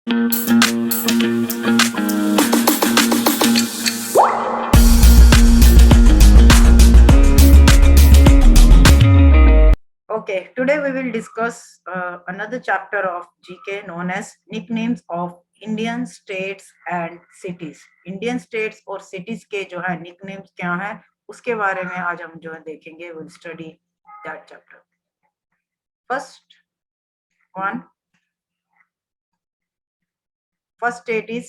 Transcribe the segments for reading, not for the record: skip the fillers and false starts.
Okay, today we will discuss another chapter of GK known as nicknames of Indian states and cities. Indian states और cities के जो है nicknames क्या है उसके बारे में आज हम जो है देखेंगे. We'll study that chapter. First state is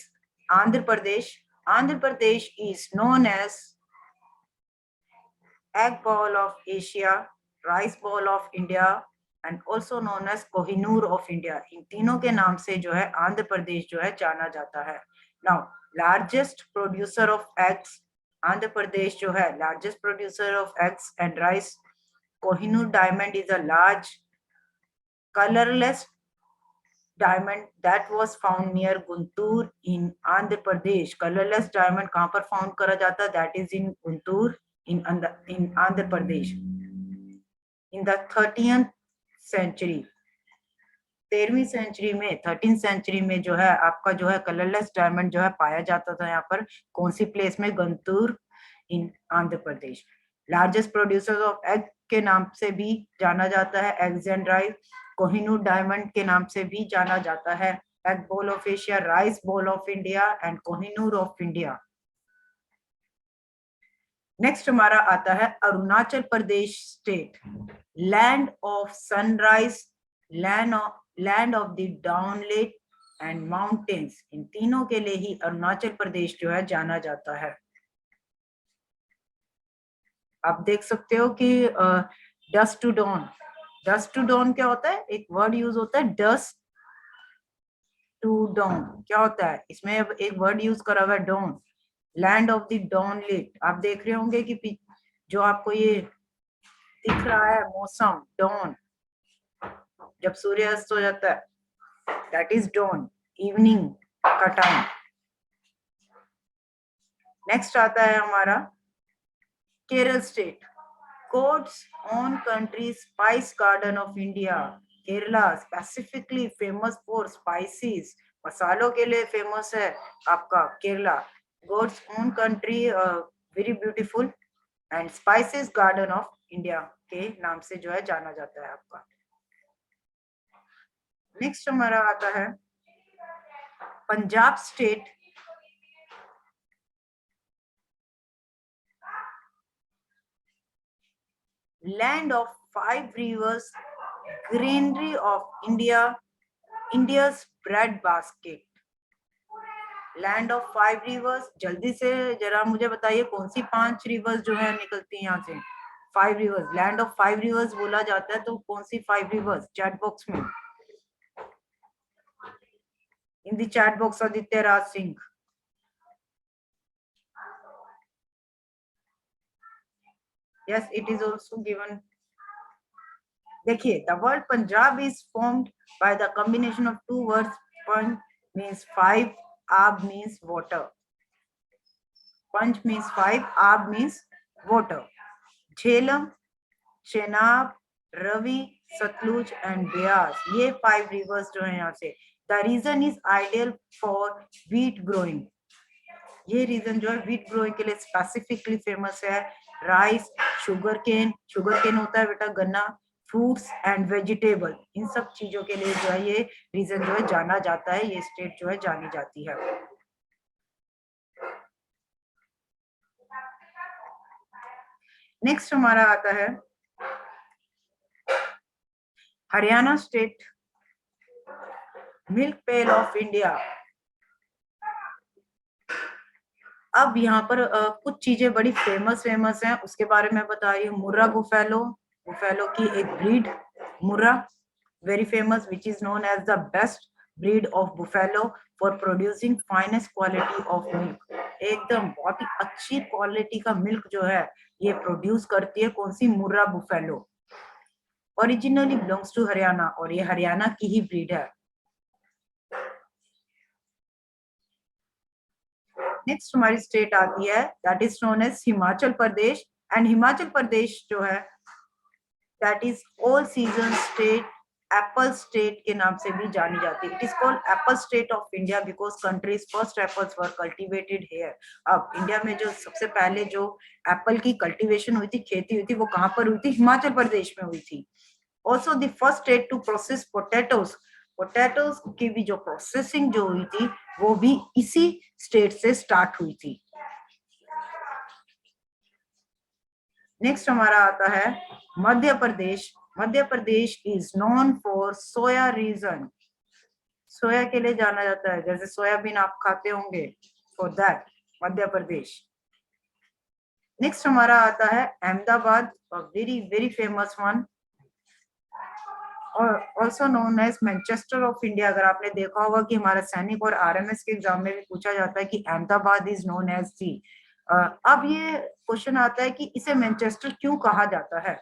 Andhra Pradesh. Andhra Pradesh is known as egg ball of Asia, rice ball of India and also known as Kohinoor of India. इन तीनों के नाम से जो है आंध्र प्रदेश जो है जाना जाता है. Now largest producer of eggs, Andhra Pradesh जो है largest producer of eggs and rice. Kohinoor diamond is a large colourless diamond that was found near Guntur in Andhra Pradesh. Colourless diamond कहाँ पर फाउंड करा जाता है? That is in Guntur in Andhra Pradesh. In the 13th century, 13वीं century में 13th century में जो है आपका जो है कलरलेस डायमंड जो है पाया जाता था. यहाँ पर कौन सी प्लेस में? Guntur in Andhra Pradesh. Largest producer of egg के नाम से भी जाना जाता है eggs and rice. Kohinoor diamond के नाम से भी जाना जाता है. Egg ball of Asia, rice ball of India and Kohinoor of India. Next हमारा आता है Arunachal Pradesh state. Land of sunrise, land of the dawn lit and mountains. इन तीनों के लिए ही अरुणाचल प्रदेश जो है जाना जाता है. आप देख सकते हो कि dust to dawn. Dust to dawn क्या होता है? एक वर्ड यूज होता है डस्ट टू डॉन. क्या होता है? इसमें एक वर्ड यूज करा हुआ है dawn. Land of the dawn lit. आप देख रहे होंगे कि जो आपको ये दिख रहा है मौसम डॉन, जब सूर्य अस्त हो जाता है, दैट इज डॉन, इवनिंग का टाइम. नेक्स्ट आता है हमारा Kerala state. Courts own country spice garden of India. Kerala specifically famous for spices, मसालों के लिए फेमस है आपका Kerala. God's own country, very beautiful and spices garden of India के नाम से जो है जाना जाता है आपका. नेक्स्ट हमारा आता है Punjab state. Land of 5 rivers, greenery of India, India's bread basket. Land of 5 reverse. जल्दी से जरा मुझे बताइए कौन सी 5 रिवर्स जो है निकलती हैं यहाँ से? 5 रिवर्स. लैंड ऑफ 5 रिवर्स बोला जाता है तो कौन सी 5 रिवर्स? चैट बॉक्स में, in the chat box Aditya Raj Singh. Yes, it is also given. देखिए, the word Punjab is formed by the combination of 2 words. पंज means 5, Ab means water. Panch means 5, Ab means water. Jhelum, Chenab, Ravi, Satluj and Beas, ये 5 rivers जो है यहाँ से. The region is ideal for wheat growing. ये reason जो है wheat growing के लिए स्पेसिफिकली फेमस है. राइस, शुगर केन होता है बेटा, गन्ना, फ्रूट्स एंड वेजिटेबल, इन सब चीजों के लिए जो है ये रीजन जो है जाना जाता है. ये स्टेट जो है जानी जाती है. नेक्स्ट हमारा आता है Haryana state. Milk pail of India. अब यहाँ पर कुछ चीजें बड़ी फेमस हैं, उसके बारे में बता रही हूँ. मुर्रा बुफेलो की एक breed, Murrah, very famous, which is known as the best breed of buffalo for producing finest quality of milk. एकदम बहुत ही अच्छी क्वालिटी का मिल्क जो है ये प्रोड्यूस करती है. कौन सी? Murrah buffalo. Originally belongs to Haryana और ये हरियाणा की ही ब्रीड है. नेक्स्ट हमारी स्टेट आती है that is known as Himachal Pradesh. And Himachal Pradesh जो है that is all season state apple state के नाम से भी जानी जाती है. It is called apple state of India because countries first apples were cultivated here. अब इंडिया में जो सबसे पहले जो एप्पल की कल्टीवेशन हुई थी, खेती हुई थी, वो कहाँ पर हुई थी? हिमाचल प्रदेश में हुई थी. Also the first state to process potatoes, potatoes की भी जो प्रोसेसिंग जो हुई थी वो भी इसी स्टेट से स्टार्ट हुई थी. नेक्स्ट हमारा आता है Madhya Pradesh. Madhya Pradesh is known for soya region. Soya के लिए जाना जाता है, जैसे सोयाबीन आप खाते होंगे, for that Madhya Pradesh. Next हमारा आता है Ahmedabad, very very famous one, और also known as Manchester of India. अगर आपने देखा होगा कि हमारा सैनिक और आरएमएस के एग्जाम में भी पूछा जाता है कि Ahmedabad is known as the. अब ये क्वेश्चन आता है कि इसे मैनचेस्टर क्यों कहा जाता है?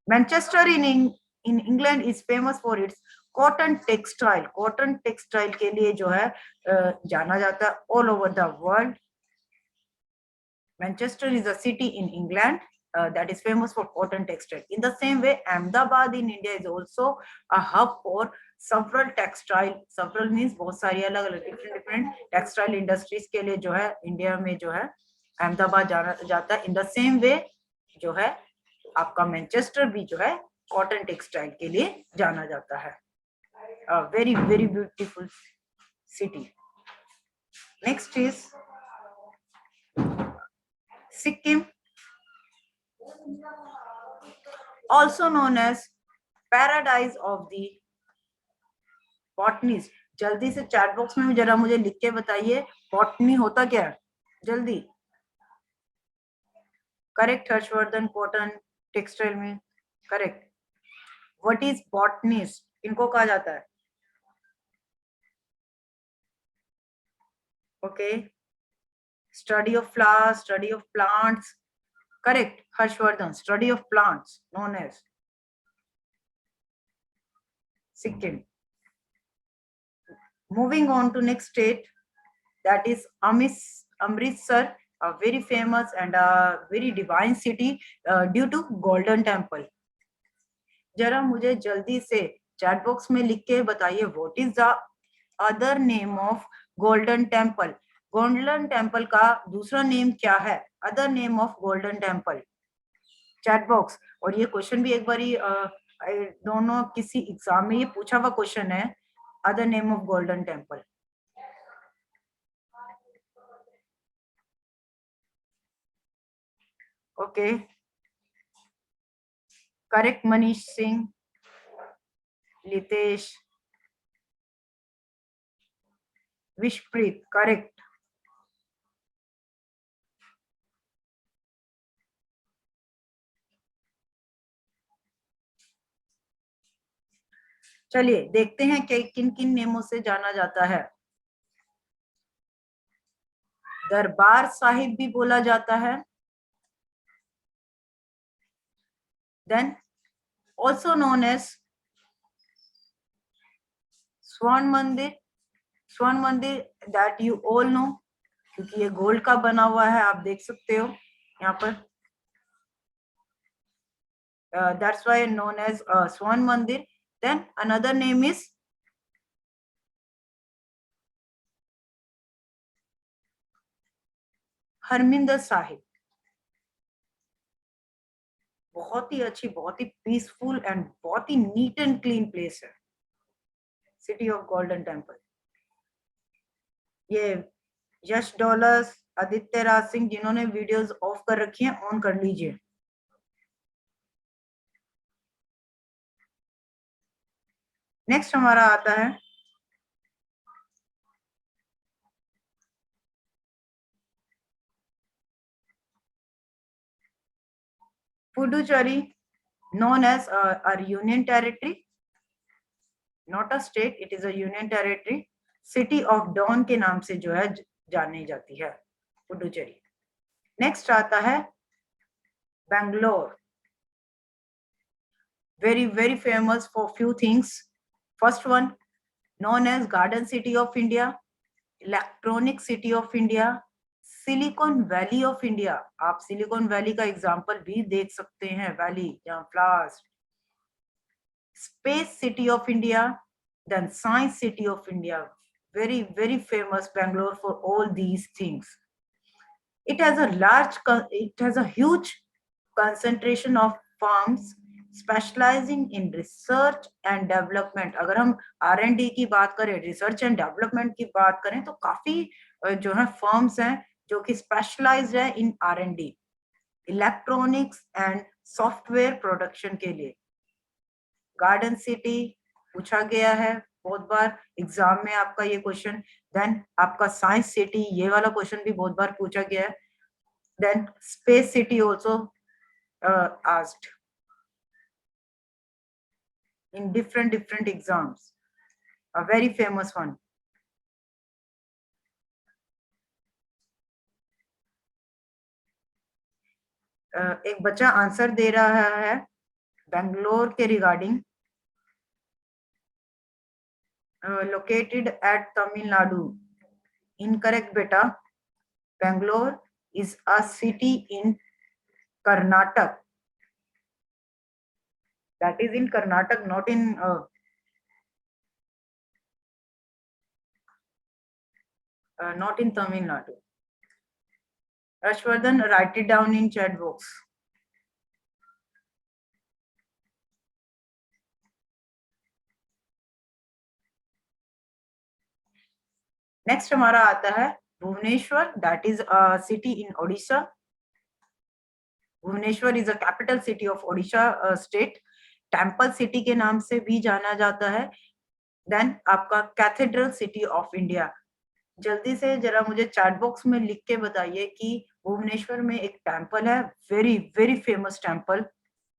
Manchester in England is famous for its cotton textile. Cotton textile के लिए जो है जाना जाता है all over the world. Manchester is a city in England that is famous for cotton textile. In the same way, Ahmedabad in India is also a hub for several textile. Several means बहुत सारी अलग अलग different textile industries के लिए जो है India में जो है अहमदाबाद जाता है. In the same way जो है आपका मैनचेस्टर भी जो है कॉटन टेक्सटाइल के लिए जाना जाता है. Very very beautiful city. Next is Sikkim, also known as paradise of the botanists. जल्दी से चैट बॉक्स में जरा मुझे लिख के बताइए बॉटनी होता क्या है, जल्दी. करेक्ट हर्षवर्धन, कॉटन टेक्सटाइल में करेक्ट. What is botanist? इनको कहा जाता है. Okay, study of flowers, study of plants. Correct Harshvardhan, study of plants known as Sikkim. Moving on to next state, that is Amritsar, a very famous and a very divine city due to Golden Temple. जरा मुझे जल्दी से chat box में लिख के बताइए what is the other name of golden temple. Golden temple का दूसरा नेम क्या है? Other name of golden temple, chat box. और ये क्वेश्चन भी एक बारी दोनों किसी एग्जाम में ये पूछा हुआ क्वेश्चन है, other name of golden temple. Okay, correct Manish Singh, Litesh, Vishpreet, correct. चलिए देखते हैं कि किन किन नेमों से जाना जाता है. दरबार साहिब भी बोला जाता है. देन ऑल्सो नोन एज स्वर्ण मंदिर. स्वर्ण मंदिर दैट यू ऑल नो, क्योंकि ये गोल्ड का बना हुआ है, आप देख सकते हो यहाँ पर. दैट्स व्हाई नोन एज स्वर्ण मंदिर. Then another name is Harminder Sahib. बहुत ही अच्छी, बहुत ही पीसफुल एंड बहुत ही नीट एंड क्लीन प्लेस है, सिटी ऑफ गोल्डन टेम्पल. ये यश डॉलर्स, आदित्य राज सिंह, जिन्होंने वीडियोस ऑफ कर रखी हैं ऑन कर लीजिए. नेक्स्ट हमारा आता है Puducherry, known as a union territory, not a state, it is a union territory. City of dawn के नाम से जो है जानी जाती है पुडुचेरी. नेक्स्ट आता है Bangalore, very very famous for few things. First one, known as Garden City of India, Electronic City of India, silicon valley of India. आप सिलिकॉन वैली का एग्जांपल भी देख सकते हैं, वैली जहाँ flowers. Space City of India, then Science City of India. Very, very famous Bangalore for all these things. It has a huge concentration of firms specializing in research and development. अगर हम R&D की बात करें, research and development की बात करें, तो काफी जो है फर्म्स हैं जो कि स्पेशलाइज्ड है इन R&D, electronics and software production के लिए. गार्डन सिटी पूछा गया है बहुत बार एग्जाम में आपका ये क्वेश्चन. देन आपका साइंस सिटी, ये वाला क्वेश्चन भी बहुत बार पूछा गया है. Then space city also asked in different exams, a very famous one. एक बच्चा आंसर दे रहा है बेंगलोर के regarding, located at Tamil Nadu. Incorrect beta. Bangalore is a city in Karnataka. That is in Karnataka, not in Tamil Nadu. Ashwardhan, write it down in chat box. Next हमारा आता है Bhubaneswar, that is a city in Odisha. Bhubaneswar is a capital city of Odisha state. Temple city के नाम से भी जाना जाता है. देन आपका कैथेड्रल सिटी ऑफ इंडिया. जल्दी से जरा मुझे चैट बॉक्स में लिख के बताइए कि भुवनेश्वर में एक टेम्पल है, very very famous temple.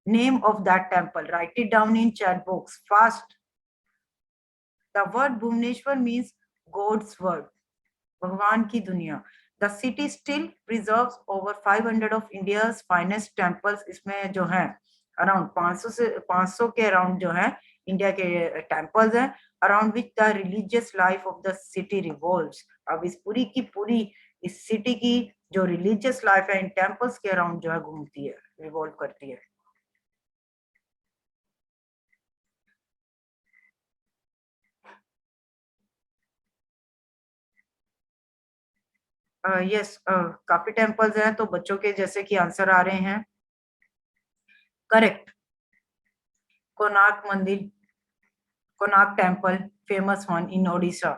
Name of that temple, write it down in chat box fast. The word Bhubaneswar means gods word, भगवान की दुनिया. The city still preserves over 500 of India's finest temples. इसमें जो है अराउंड 500 के around जो है India के टेम्पल्स हैं, around which the religious life of the city revolves. अब इस पूरी की पूरी इस सिटी की जो रिलीजियस लाइफ है इन टेम्पल्स के अराउंड जो है घूमती है, रिवॉल्व करती है. यस, काफी टेम्पल्स हैं, तो बच्चों के जैसे कि आंसर आ रहे हैं. करेक्ट, कोणार्क मंदिर, Konark temple, famous one in Odisha.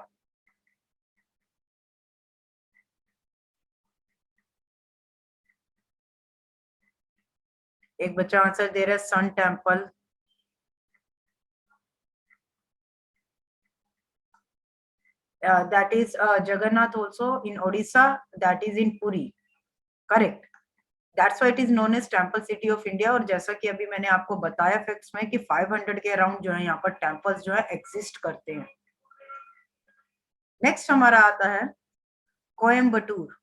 एक बच्चा आंसर दे रहा है sun temple. That is Jagannath also in Odisha, that is in Puri. Correct. That's why it is known as Temple City of India. और जैसा कि अभी मैंने आपको बताया फैक्ट्स में कि 500 के अराउंड जो है यहाँ पर टेम्पल्स जो है एग्जिस्ट करते हैं. नेक्स्ट हमारा आता है Coimbatore.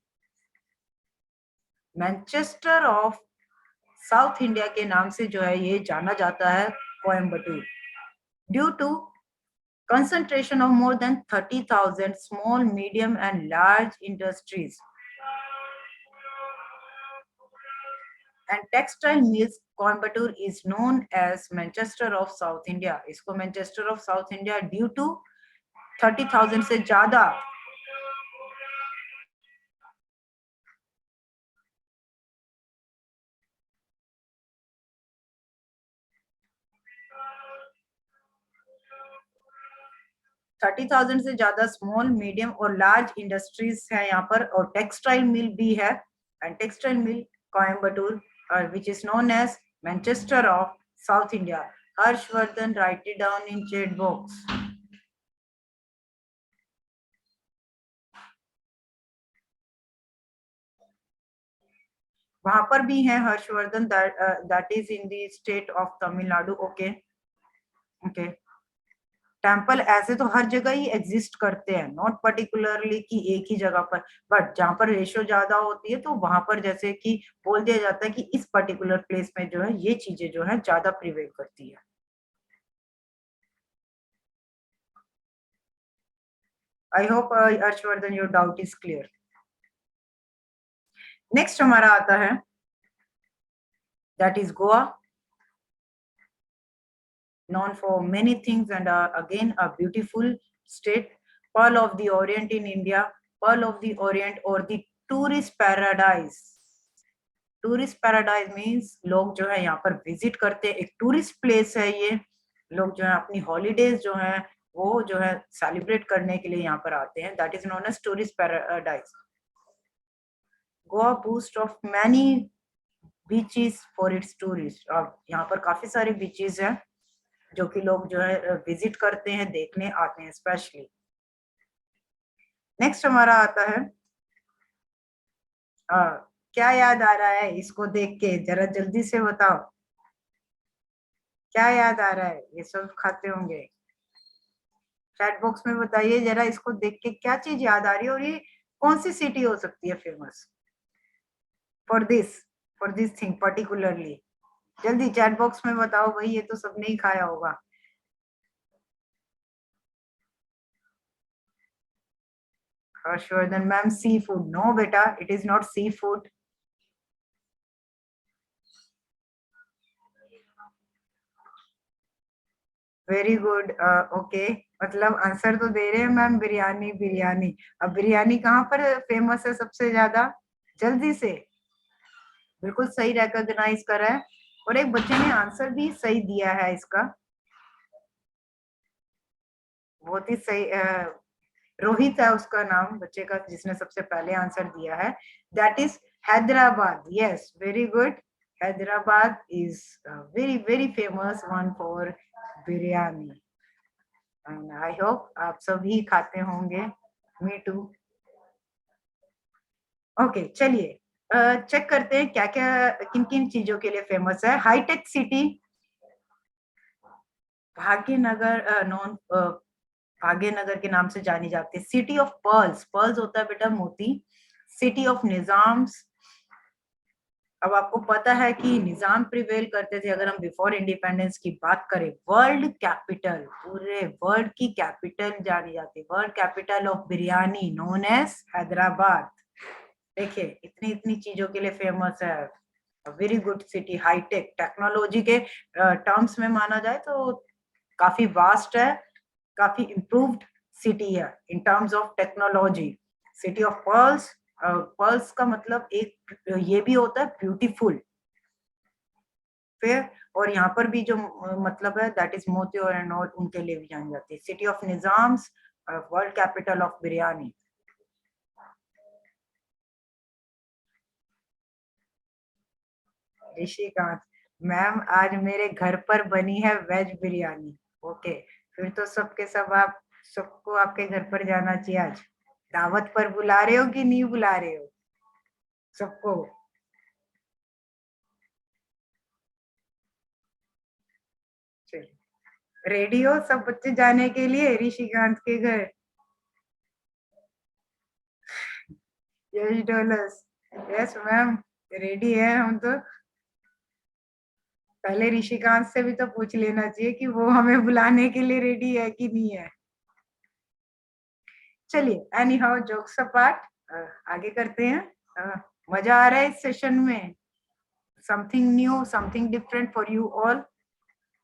Manchester of south India के नाम से जो है ये जाना जाता है Coimbatore. Due to concentration of more than 30,000 small, medium and large industries and textile mills, Coimbatore is known as Manchester of South India. इसको Manchester of South India due to 30,000 से ज्यादा 30,000 से ज्यादा स्मॉल, मीडियम और लार्ज इंडस्ट्रीज है यहाँ पर, और टेक्सटाइल मिल भी है. And textile mill Coimbatore which is known as Manchester of South India. Harshvardhan, write it down in chat box. वहां पर भी है Harshvardhan, that is in the state of Tamil Nadu. Okay, okay. Temple ऐसे तो हर जगह ही exist करते हैं, नॉट पर्टिकुलरली कि एक ही जगह पर, बट जहां पर रेशियो ज्यादा होती है तो वहां पर जैसे कि बोल दिया जाता है कि इस पर्टिकुलर प्लेस में जो है ये चीजें जो है ज्यादा प्रिवेल करती है. I hope Harshvardhan your doubt is clear. Next हमारा आता है that is Goa. known for many things and again a beautiful state, Pearl of the Orient in India, Pearl of the Orient or the tourist paradise. Tourist paradise means लोग जो है यहाँ पर visit करते हैं, एक टूरिस्ट प्लेस है ये, लोग जो है अपनी हॉलीडेज जो है वो जो है सेलिब्रेट करने के लिए यहाँ पर आते हैं, that is known as tourist paradise. Goa boost of many beaches for its tourist. अब यहाँ पर काफी सारे बीचेस हैं जो कि लोग जो है विजिट करते हैं, देखने आते हैं स्पेशली. नेक्स्ट हमारा आता है क्या याद आ रहा है इसको देख के, जरा जल्दी से बताओ क्या याद आ रहा है. ये सब खाते होंगे, चैट बॉक्स में बताइए जरा, इसको देख के क्या चीज याद आ रही है और ये कौन सी सिटी हो सकती है famous for this thing particularly. जल्दी चैट बॉक्स में बताओ भाई, ये तो सबने ही खाया होगा. Harshvardhan ma'am sea food. No बेटा, it is not sea food. Very good. Okay, मतलब आंसर तो दे रहे हैं मैम, बिरयानी बिरयानी. अब बिरयानी कहाँ पर फेमस है सबसे ज्यादा, जल्दी से. बिल्कुल सही रिकॉग्नाइज करा है और एक बच्चे ने आंसर भी सही दिया है इसका, बहुत ही सही. रोहित है उसका नाम बच्चे का जिसने सबसे पहले आंसर दिया है. That is Hyderabad. Yes, very good. Hyderabad is very very famous one for biryani. And I hope आप सभी खाते होंगे. Me too. ओके, चलिए चेक करते हैं क्या क्या किन किन चीजों के लिए फेमस है. Hi-tech city Bhagyanagar, known Bhagyanagar के नाम से जानी जाती है. सिटी ऑफ पर्ल्स, पर्ल्स होता है बेटा मोती. City of Nizams. अब आपको पता है कि निजाम प्रिवेल करते थे अगर हम बिफोर इंडिपेंडेंस की बात करें. वर्ल्ड कैपिटल, पूरे वर्ल्ड की कैपिटल जानी जाती है. World capital of biryani known as Hyderabad. देखिए इतनी इतनी चीजों के लिए फेमस है. Very good city. Hi-tech technology के टर्म्स में माना जाए तो काफी वास्ट है, काफी इम्प्रूव्ड सिटी है in terms of technology. City of pearls, pearls का मतलब एक ये भी होता है ब्यूटीफुल. फिर और यहाँ पर भी जो मतलब है दैट इज मोती और एंड ऑल, उनके लिए भी जानी जाती है. City of Nizams, world capital of biryani. Rishikant ma'am आज मेरे घर पर बनी है वेज बिरयानी. ओके, फिर तो सबके सब आप सबको आपके घर पर जाना चाहिए. आज दावत पर बुला रहे हो कि नहीं बुला रहे हो सबको. रेडी हो सब बच्चे जाने के लिए ऋषिकांत के घर. Yes dollars. Yes ma'am, ready है हम तो. पहले ऋषिकांत से भी तो पूछ लेना चाहिए कि वो हमें बुलाने के लिए रेडी है कि नहीं है. चलिए एनी हाउ जोक्स अपार्ट, आगे करते हैं. मजा आ रहा है इस सेशन में. Something new, something different for you all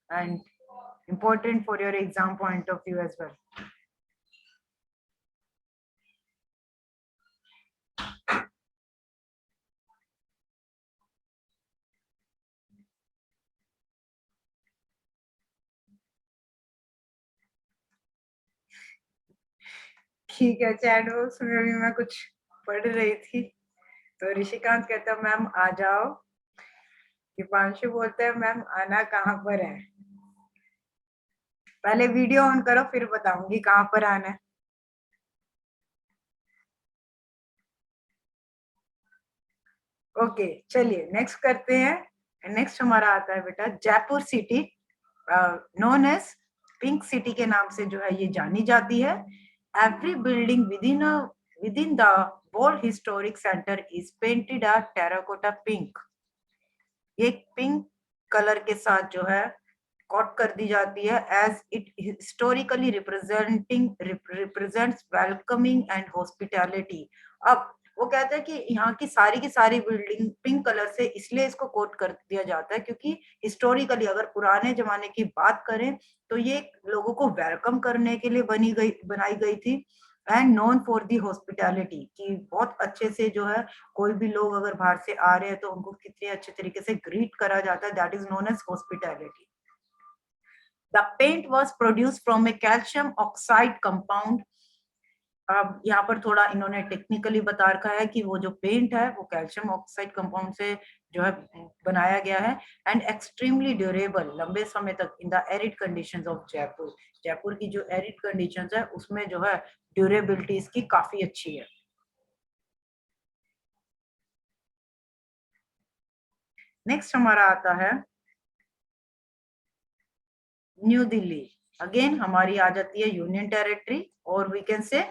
and important for your exam point of view as well. ठीक है, चैट बॉक्स में भी मैं कुछ पढ़ रही थी तो ऋषिकांत कहता है मैम आ जाओ. दीपांशु बोलते हैं मैम आना कहाँ पर है. पहले वीडियो ऑन करो फिर बताऊंगी कहाँ पर आना है. ओके चलिए नेक्स्ट करते हैं. नेक्स्ट हमारा आता है बेटा Jaipur city, known as pink city के नाम से जो है ये जानी जाती है. Every building within the whole historic center is painted a terracotta pink. ये पिंक कलर के साथ जो है कोट कर दी जाती है as it historically represents welcoming and hospitality. अब वो कहते हैं कि यहाँ की सारी बिल्डिंग पिंक कलर से इसलिए इसको कोट कर दिया जाता है क्योंकि हिस्टोरिकली अगर पुराने जमाने की बात करें तो ये लोगों को वेलकम करने के लिए बनाई गई थी and known for the hospitality, कि बहुत अच्छे से जो है कोई भी लोग अगर बाहर से आ रहे हैं तो उनको कितने अच्छे तरीके से ग्रीट करा जाता है, that is known as hospitality. The paint was produced from a calcium oxide compound. अब यहाँ पर थोड़ा इन्होंने टेक्निकली बता रखा है कि वो जो पेंट है वो कैल्शियम ऑक्साइड कंपाउंड से जो है बनाया गया है एंड एक्सट्रीमली ड्यूरेबल, लंबे समय तक in the arid conditions of Jaipur. Jaipur की जो एरिड कंडीशंस है उसमें जो है ड्यूरेबिलिटी इसकी काफी अच्छी है। नेक्स्ट हमारा आता है न्यू दिल्ली। अगेन हमारी आ जाती है यूनियन टेरिटरी और we can say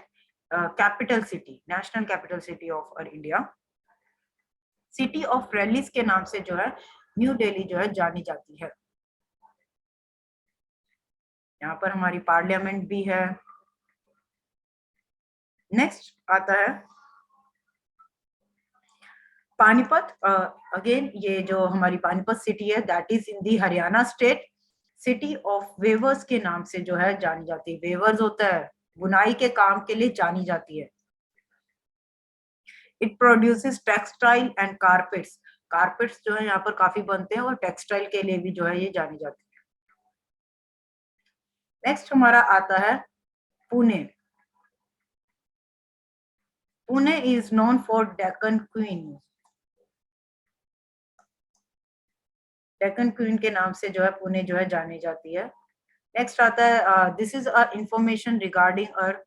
capital city, national capital city of our India. City of rallies के नाम से जो है न्यू दिल्ली जो है जानी जाती है। यहाँ पर हमारी पार्लियामेंट भी है। नेक्स्ट आता है पानीपत। अगेन ये जो हमारी पानीपत सिटी है that is in the Haryana state. City of weavers के नाम से जो है जानी जाती है। वेवर्स होता है बुनाई के काम के लिए जानी जाती है। It produces textile and carpets. Carpets जो है यहाँ पर काफी बनते हैं और टेक्सटाइल के लिए भी जो है ये जानी जाती है। नेक्स्ट हमारा आता है Pune. Pune is known for Deccan queen. Deccan queen के नाम से जो है पुणे जो है जानी जाती है। नेक्स्ट आता है this is a information regarding uh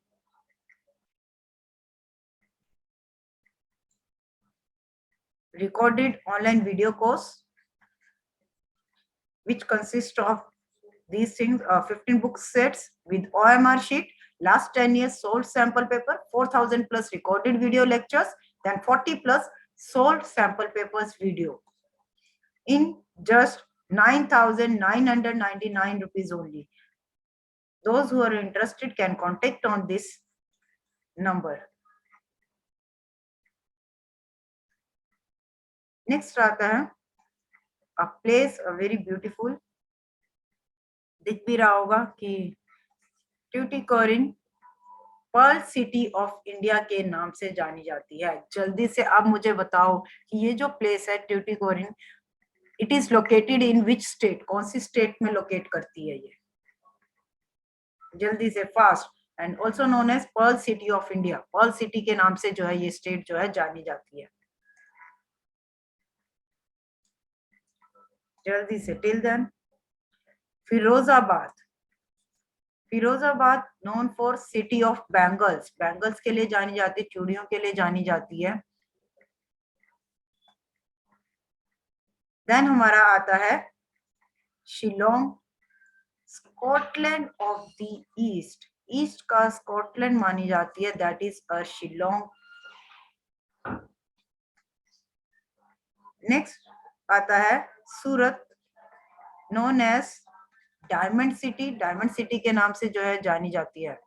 recorded online video course which consists of these things, 15 book sets with OMR sheet, last 10 years sold sample paper, 4,000 plus recorded video lectures, then 40 plus sold sample papers video in just 9,999 rupees only. Those who are interested can contact on this number. Next आता है a place a very beautiful, दिख भी रहा होगा कि Tuticorin pearl city of India के नाम से जानी जाती है। जल्दी से आप मुझे बताओ कि ये जो प्लेस है Tuticorin, it is located in which state, कौन सी स्टेट में लोकेट करती है ये, जल्दी से fast. And also known as pearl city of India. Pearl city के नाम से जो है ये स्टेट जो है जानी जाती है। जल्दी से till then Firozabad. Firozabad known for city of bangles. Bangles के लिए जानी जाती है, चूड़ियों के लिए जानी जाती है। देन हमारा आता है Shillong, Scotland of the east. East का स्कॉटलैंड मानी जाती है, दैट इज अ शिलोंग। नेक्स्ट आता है Surat, known as diamond city. Diamond city के नाम से जो है जानी जाती है।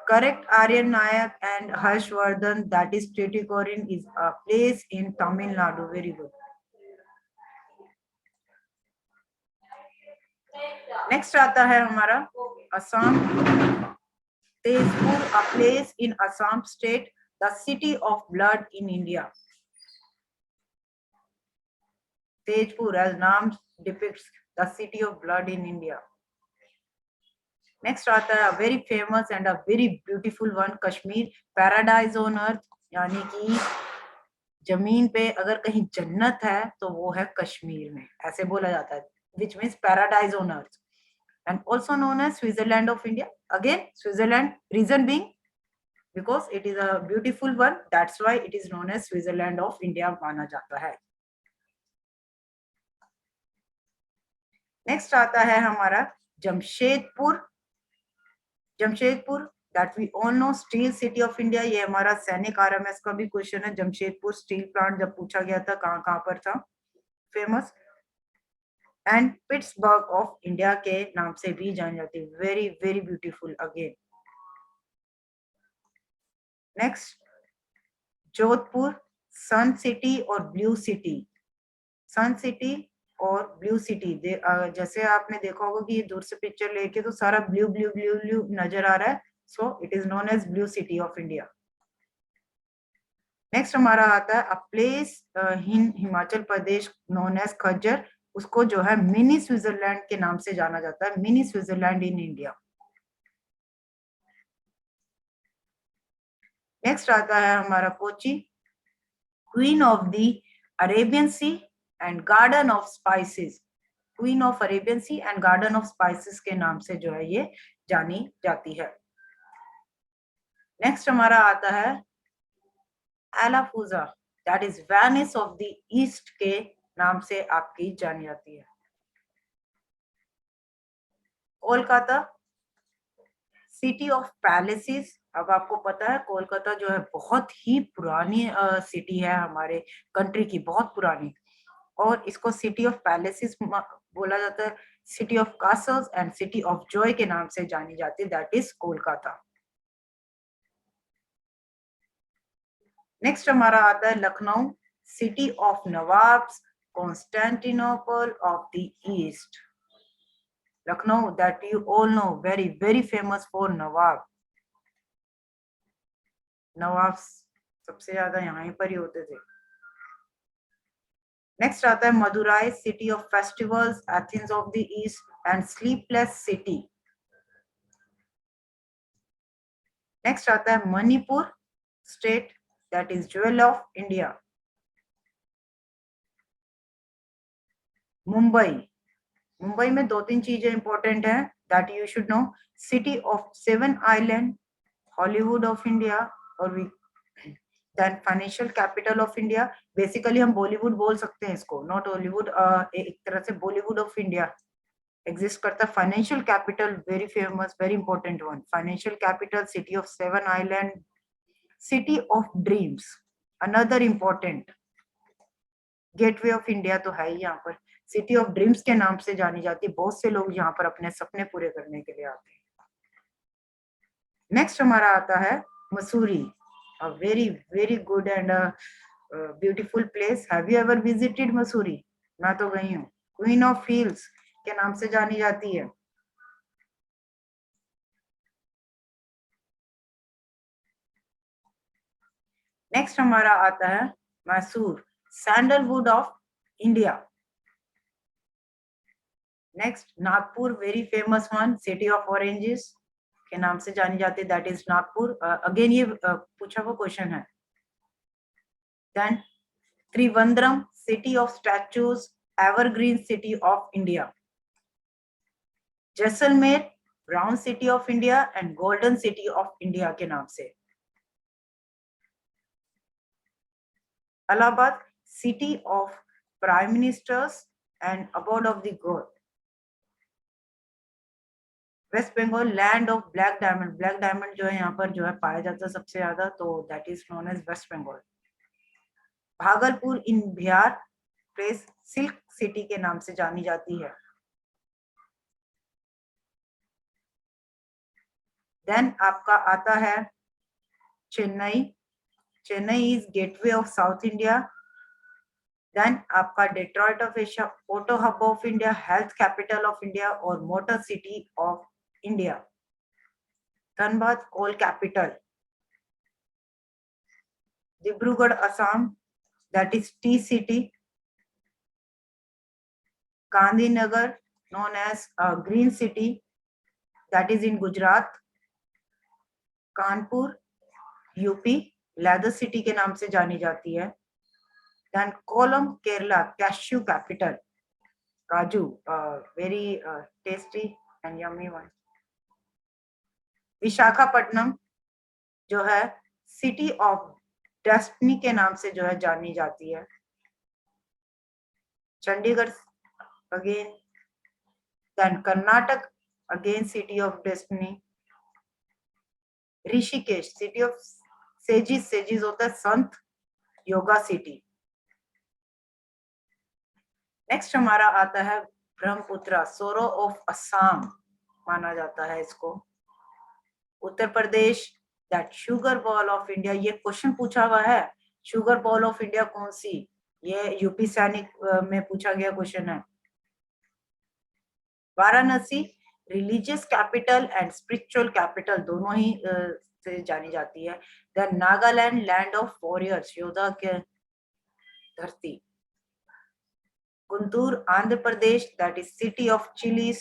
Correct, Aryan Nayak and Harshvardhan, that is Tuticorin is a place in Tamil Nadu. Very good. Next आता है हमारा Assam, Tezpur, a place in Assam state, the city of blood in India. Tejpur as name depicts the city of blood in India. Next आता है very famous and a very beautiful one, Kashmir, paradise on अर्थ, यानी कि जमीन पे अगर कहीं जन्नत है तो वो है कश्मीर में, ऐसे बोला जाता है, which means paradise on earth. And also known as Switzerland of India. Again Switzerland, reason being because it is a beautiful one, that's why it is known as Switzerland of India माना जाता है। Next आता है हमारा Jamshedpur. Jamshedpur that we all know steel city of India. ये हमारा सैनिक RMS का भी क्वेश्चन है। जमशेदपुर स्टील प्लांट जब पूछा गया था कहाँ कहाँ पर था, famous. And Pittsburgh of India के नाम से भी जानी जाती है। Very very beautiful again. Next Jodhpur, sun city और ब्लू सिटी। सन सिटी और ब्लू सिटी, जैसे आपने देखा होगा कि ये दूर से पिक्चर लेके तो सारा ब्लू ब्लू ब्लू ब्लू नजर आ रहा है, so it is known as blue city of India. Next हमारा आता है a place in Himachal Pradesh known as Khajjiar, उसको जो है मिनी स्विट्जरलैंड के नाम से जाना जाता है, mini Switzerland in India. Next आता है हमारा Kochi, queen of the Arabian sea and garden of spices, queen of Arabian sea and garden of spices के नाम से जो है ये जानी जाती है। नेक्स्ट हमारा आता है Alappuzha, that is Venice of the east के नाम से आपकी जानी जाती है। Kolkata, city of palaces. अब आपको पता है कोलकाता जो है बहुत ही पुरानी सिटी है हमारे कंट्री की, बहुत पुरानी, और इसको सिटी ऑफ पैलेसेस बोला जाता है, city of castles and city of Joy के नाम से जानी जाती है, दैट इज कोलकाता। नेक्स्ट हमारा आता है Lucknow, city of nawabs, Constantinople of the east. Lucknow, that you all know, very very famous for nawab, nawab सबसे ज्यादा यहाँ पर ही होते थे। नेक्स्ट आता है Madurai, city of festivals, Athens of the east and sleepless city. Next आता है Manipur state, that is jewel of India. Mumbai, Mumbai में दो तीन चीजें इंपॉर्टेंट हैं that you should know, city of seven island, Hollywood of India, और then financial capital of India. Basically हम Bollywood बोल सकते हैं इसको, नॉट हॉलीवुड, एक तरह से बॉलीवुड ऑफ इंडिया एग्जिस्ट करता है। Financial capital, very famous, very important one, financial capital, city of seven island, city of dreams, another important, gateway of India तो है ही यहाँ पर, सिटी ऑफ ड्रीम्स के नाम से जानी जाती है, बहुत से लोग यहाँ पर अपने सपने पूरे करने के लिए आते हैं। नेक्स्ट हमारा आता है Mussoorie, a very very good and beautiful place. Have you ever visited Mussoorie? मैं तो गई हूँ, क्वीन ऑफ हिल्स के नाम से जानी जाती है। नेक्स्ट हमारा आता है Mysore, sandalwood of India. Next Nagpur, very famous one, city of oranges के नाम से जानी जाती है, दैट इज नागपुर। अगेन ये पूछा हुआ क्वेश्चन है। Then Trivandrum, city of statues, evergreen city of India. Jaisalmer, brown city of India and golden city of India के नाम से। Allahabad, city of prime ministers and abode of the god. West Bengal, land of black diamond, black diamond जो है यहाँ पर जो है पाया जाता है सबसे ज्यादा, तो that is known as West Bengal. Bhagalpur in Bihar, place silk city के नाम से जानी जाती है। देन आपका आता है Chennai, Chennai is gateway of south India. Then आपका Detroit of Asia, auto hub of India, health capital of India और motor city of India. Dhanbad, coal capital. Dibrugarh Assam, that is tea city. Gandhinagar, known as green city, that is in Gujarat. Kanpur, UP, leather city के नाम से जानी जाती है। Then Kollam, Kerala, cashew capital, kaju, very tasty and yummy one. Visakhapatnam जो है city of destiny के नाम से जो है जानी जाती है। Chandigarh again, then Karnataka, again city of destiny. Rishikesh, city of sages, sages होता है संत, योगा सिटी। नेक्स्ट हमारा आता है ब्रह्मपुत्रा, सोरो ऑफ असम माना जाता है इसको। Uttar Pradesh, that sugar bowl of India, ये क्वेश्चन पूछा हुआ है, शुगर बॉल ऑफ इंडिया कौन सी, ये यूपी सैनिक में पूछा गया क्वेश्चन है। Varanasi religious capital and spiritual capital दोनों ही से जानी जाती है। The Nagaland land of warriors, योद्धा के धरती। Guntur Andhra Pradesh, that is city of chillies.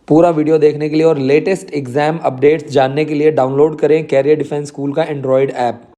पूरा वीडियो देखने के लिए और लेटेस्ट एग्जाम अपडेट्स जानने के लिए डाउनलोड करें कैरियर डिफेंस स्कूल का एंड्रॉयड ऐप।